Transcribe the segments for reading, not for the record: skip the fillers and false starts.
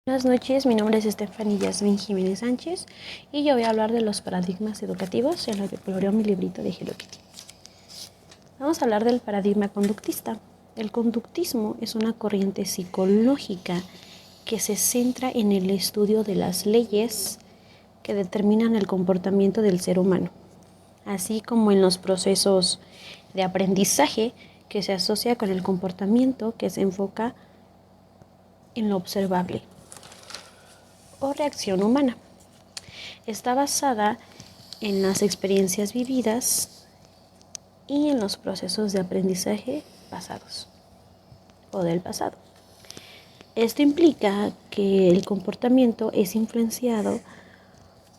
Buenas noches, mi nombre es Estefanía Yasmin Jiménez Sánchez y yo voy a hablar de los paradigmas educativos en lo que coloreó mi librito de Hello Kitty. Vamos a hablar del paradigma conductista. El conductismo es una corriente psicológica que se centra en el estudio de las leyes que determinan el comportamiento del ser humano, así como en los procesos de aprendizaje que se asocia con el comportamiento que se enfoca en lo observable o reacción humana. Está basada en las experiencias vividas y en los procesos de aprendizaje pasados o del pasado. Esto implica que el comportamiento es influenciado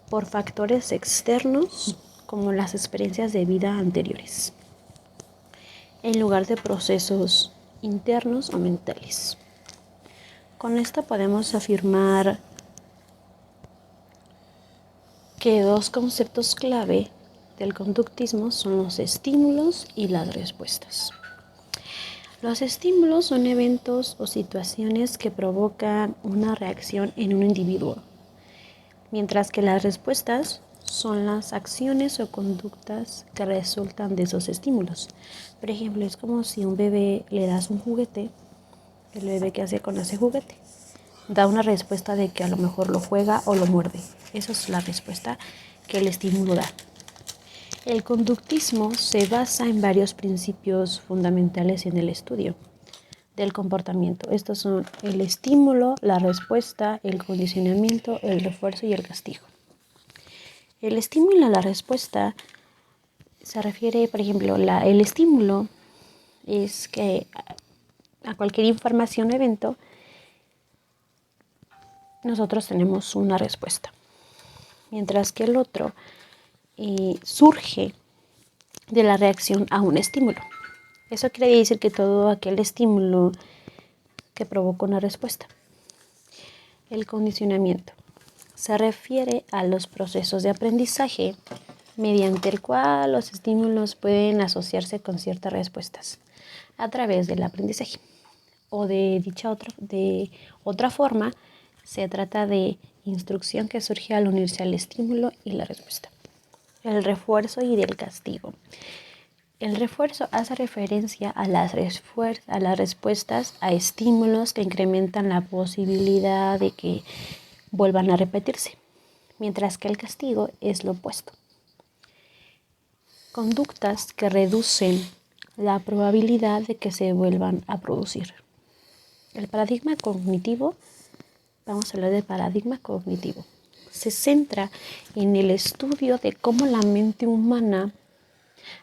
por factores externos como las experiencias de vida anteriores, en lugar de procesos internos o mentales. Con esto podemos afirmar que dos conceptos clave del conductismo son los estímulos y las respuestas. Los estímulos son eventos o situaciones que provocan una reacción en un individuo, mientras que las respuestas son las acciones o conductas que resultan de esos estímulos. Por ejemplo, es como si a un bebé le das un juguete, el bebé ¿qué hace con ese juguete? Da una respuesta de que a lo mejor lo juega o lo muerde. Esa es la respuesta que el estímulo da. El conductismo se basa en varios principios fundamentales en el estudio del comportamiento. Estos son el estímulo, la respuesta, el condicionamiento, el refuerzo y el castigo. El estímulo a la respuesta se refiere, por ejemplo, el estímulo es que a cualquier información o evento nosotros tenemos una respuesta, mientras que el otro surge de la reacción a un estímulo. Eso quiere decir que todo aquel estímulo que provoca una respuesta. El condicionamiento se refiere a los procesos de aprendizaje mediante el cual los estímulos pueden asociarse con ciertas respuestas a través del aprendizaje. O de otra forma, se trata de instrucción que surge al unirse al estímulo y la respuesta. El refuerzo y del castigo. El refuerzo hace referencia a las respuestas a estímulos que incrementan la posibilidad de que vuelvan a repetirse, mientras que el castigo es lo opuesto. Conductas que reducen la probabilidad de que se vuelvan a producir. El paradigma cognitivo, vamos a hablar del paradigma cognitivo. Se centra en el estudio de cómo la mente humana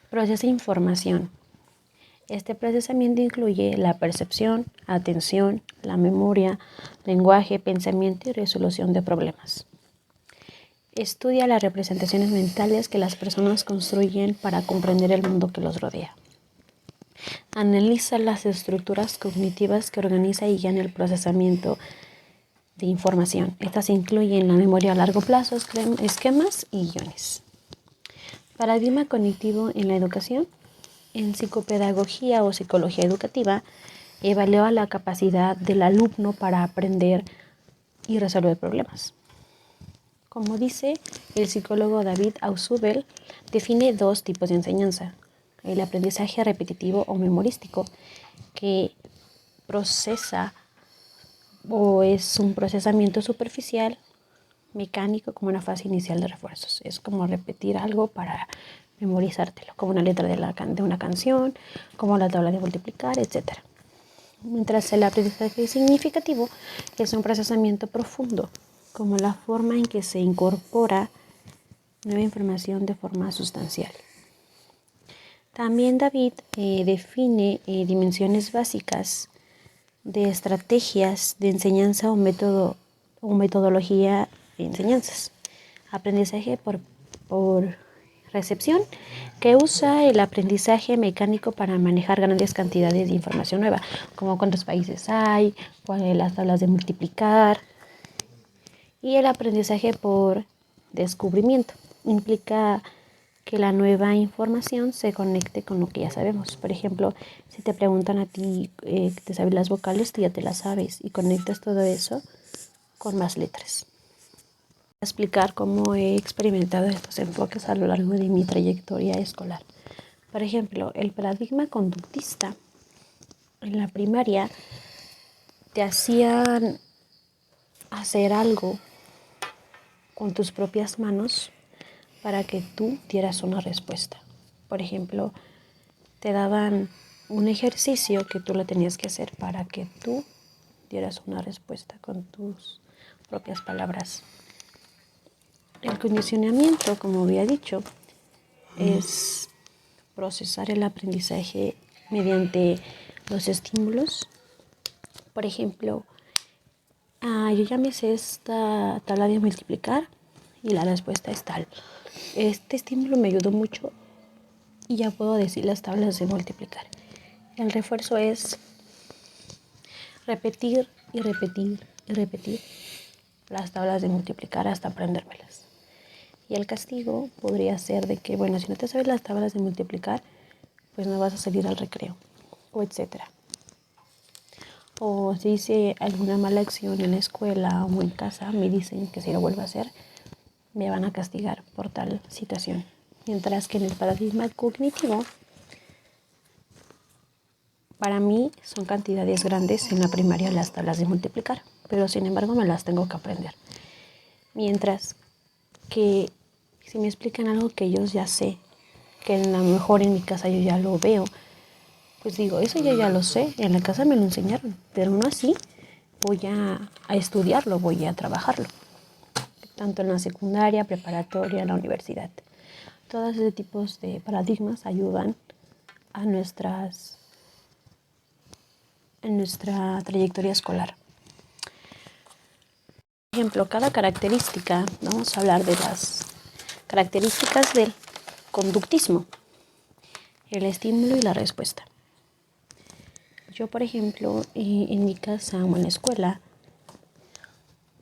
procesa información. Este procesamiento incluye la percepción, atención, la memoria, lenguaje, pensamiento y resolución de problemas. Estudia las representaciones mentales que las personas construyen para comprender el mundo que los rodea. Analiza las estructuras cognitivas que organizan y guían el procesamiento de información. Estas incluyen la memoria a largo plazo, esquemas y guiones. Paradigma cognitivo en la educación. En psicopedagogía o psicología educativa, evalúa la capacidad del alumno para aprender y resolver problemas. Como dice el psicólogo David Ausubel, define dos tipos de enseñanza. El aprendizaje repetitivo o memorístico, que procesa o es un procesamiento superficial, mecánico, como una fase inicial de refuerzos. Es como repetir algo para memorizártelo, como una letra de una canción, como la tabla de multiplicar, etc. Mientras el aprendizaje significativo es un procesamiento profundo, como la forma en que se incorpora nueva información de forma sustancial. También David define dimensiones básicas de estrategias de enseñanza o metodología de enseñanzas. Aprendizaje por recepción, que usa el aprendizaje mecánico para manejar grandes cantidades de información nueva, como cuántos países hay, cuáles las tablas de multiplicar. Y el aprendizaje por descubrimiento implica que la nueva información se conecte con lo que ya sabemos. Por ejemplo, si te preguntan a ti, ¿te sabes las vocales? Tú ya te las sabes y conectas todo eso con más letras. Voy a explicar cómo he experimentado estos enfoques a lo largo de mi trayectoria escolar. Por ejemplo, el paradigma conductista en la primaria te hacían hacer algo con tus propias manos para que tú dieras una respuesta. Por ejemplo, te daban un ejercicio que tú lo tenías que hacer para que tú dieras una respuesta con tus propias palabras. El condicionamiento, como había dicho, es procesar el aprendizaje mediante los estímulos. Por ejemplo, yo ya me sé esta tabla de multiplicar y la respuesta es tal. Este estímulo me ayudó mucho y ya puedo decir las tablas de multiplicar. El refuerzo es repetir y repetir y repetir las tablas de multiplicar hasta aprendérmelas. Y el castigo podría ser de que, bueno, si no te sabes las tablas de multiplicar, pues no vas a salir al recreo, o etcétera. O si hice alguna mala acción en la escuela o en casa, me dicen que si lo vuelvo a hacer, me van a castigar por tal situación. Mientras que en el paradigma cognitivo, para mí son cantidades grandes en la primaria las tablas de multiplicar, pero sin embargo me las tengo que aprender. Mientras que si me explican algo que yo ya sé, que a lo mejor en mi casa yo ya lo veo, pues digo, eso yo ya lo sé, en la casa me lo enseñaron, pero no así voy a estudiarlo, voy a trabajarlo, tanto en la secundaria, preparatoria, la universidad. Todos esos tipos de paradigmas ayudan a nuestra trayectoria escolar. Por ejemplo, cada característica, vamos a hablar de las características del conductismo, el estímulo y la respuesta. Yo, por ejemplo, en mi casa o en la escuela,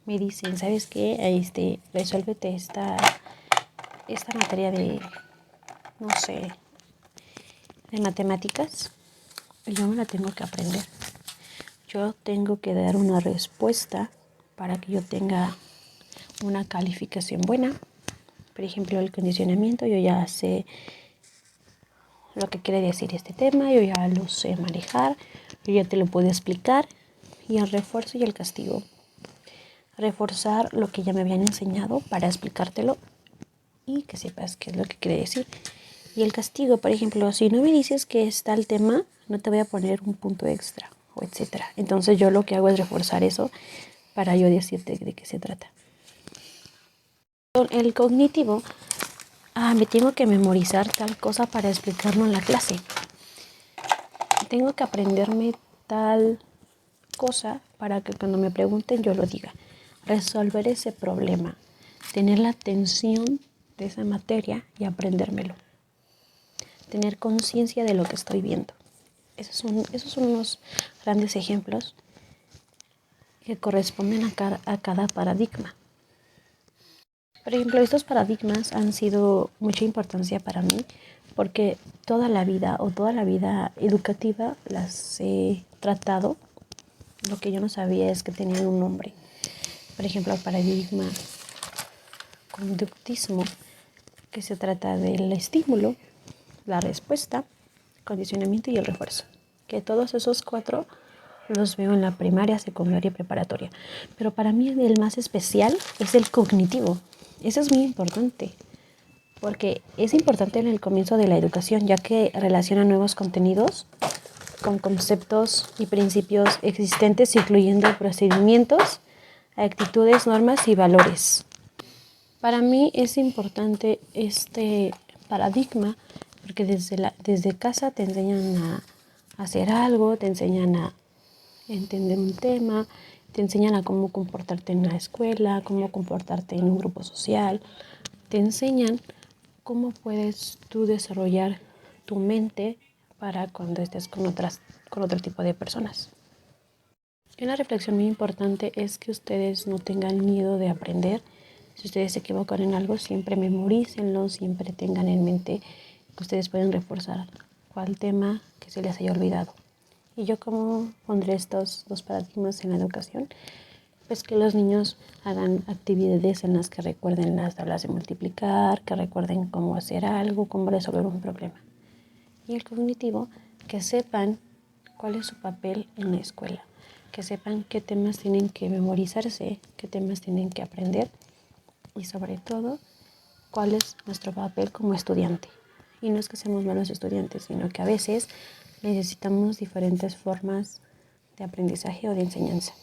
me dicen, ¿sabes qué? Resuélvete esta materia de, no sé, de matemáticas. Y yo me la tengo que aprender. Yo tengo que dar una respuesta para que yo tenga una calificación buena. Por ejemplo, el condicionamiento, yo ya sé lo que quiere decir este tema, yo ya lo sé manejar, yo ya te lo puedo explicar. Y el refuerzo y el castigo. Reforzar lo que ya me habían enseñado para explicártelo y que sepas qué es lo que quiere decir. Y el castigo, por ejemplo, si no me dices que está el tema, no te voy a poner un punto extra o etcétera. Entonces yo lo que hago es reforzar eso para yo decirte de qué se trata. Con el cognitivo, me tengo que memorizar tal cosa para explicarlo en la clase. Tengo que aprenderme tal cosa para que cuando me pregunten yo lo diga. Resolver ese problema, tener la atención de esa materia y aprendérmelo. Tener conciencia de lo que estoy viendo. Esos son unos grandes ejemplos que corresponden a cada paradigma. Por ejemplo, estos paradigmas han sido mucha importancia para mí porque toda la vida educativa las he tratado. Lo que yo no sabía es que tenían un nombre. Por ejemplo, el paradigma conductismo, que se trata del estímulo, la respuesta, condicionamiento y el refuerzo. Que todos esos 4 los veo en la primaria, secundaria y preparatoria. Pero para mí el más especial es el cognitivo. Eso es muy importante, porque es importante en el comienzo de la educación, ya que relaciona nuevos contenidos con conceptos y principios existentes, incluyendo procedimientos, actitudes, normas y valores. Para mí es importante este paradigma porque desde casa te enseñan a hacer algo, te enseñan a entender un tema, te enseñan a cómo comportarte en la escuela, cómo comportarte en un grupo social, te enseñan cómo puedes tú desarrollar tu mente para cuando estés con otro tipo de personas. Una reflexión muy importante es que ustedes no tengan miedo de aprender. Si ustedes se equivocan en algo, siempre memorícenlo, siempre tengan en mente que ustedes pueden reforzar cuál tema que se les haya olvidado. Y yo como pondré estos 2 paradigmas en la educación, pues que los niños hagan actividades en las que recuerden las tablas de multiplicar, que recuerden cómo hacer algo, cómo resolver un problema. Y el cognitivo, que sepan cuál es su papel en la escuela, que sepan qué temas tienen que memorizarse, qué temas tienen que aprender y sobre todo cuál es nuestro papel como estudiante. Y no es que seamos malos estudiantes, sino que a veces necesitamos diferentes formas de aprendizaje o de enseñanza.